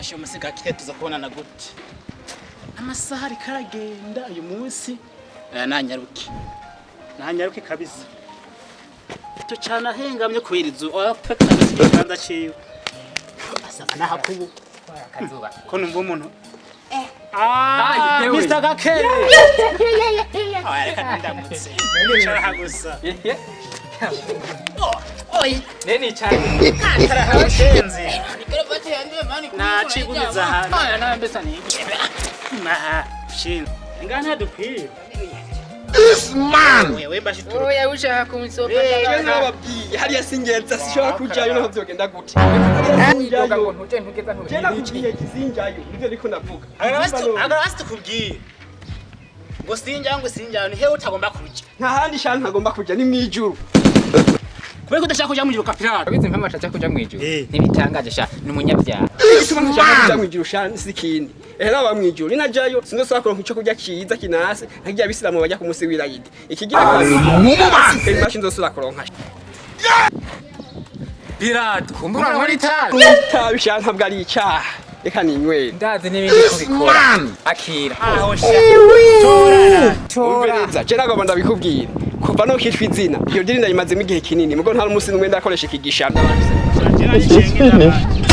bashe umusiga kite tuza kubonana gute amasaha ari karagenda uyu munsi nanyaruke kabisa to cyana hengamye kwirizu opfe kabisa ikibanza ciwe asaka nahakubu akazuba ko numva umuntu Mr. Gakere reka ndamutse nshaka gusa oi neni cyane karahashenze nacigumiza hano na mbesa ni shin ngana dukwiye This man! wewe bashitura oya ushaka kumsopa Je nababwiye hariya singenza sishobora kujayo naho byogenda gute. ntujayo ntugeza Je nakubwiye kizinjayo nivyo niko navuga. agarastu kubwiye ngo sinjya ni hewe utagomba kuja Nta handi shana ntagomba kuja ni mwijuru. kubera udashaka kuja mwijuru kapirata abizi mpamvu ashatse kuja mwijuru ntibitangaje sha n'umunyabyaha Igituma ntashaka kuja mwijuru shana sikindi. Ehera ba mwijuru inajayo sinzosaba kuronka ico kurya kiza kinase ntagiye abisilamu bajya kumusi wirayidi. Ikigira kazi. Imashi nzosura kuronka. pirate kumbura muri tabi Tabi shana ntabwo ari icyaha. Reka ninywera. ndazi n'ibindi kubikora akira aho sha torana Je nagomba ndabikubwira. Kuva no kitwa izina. Iyo diri ndayimazemo igihe kinini. Mugo nta n'umusi n'umwe ndakoresha ikigishano. It's finished.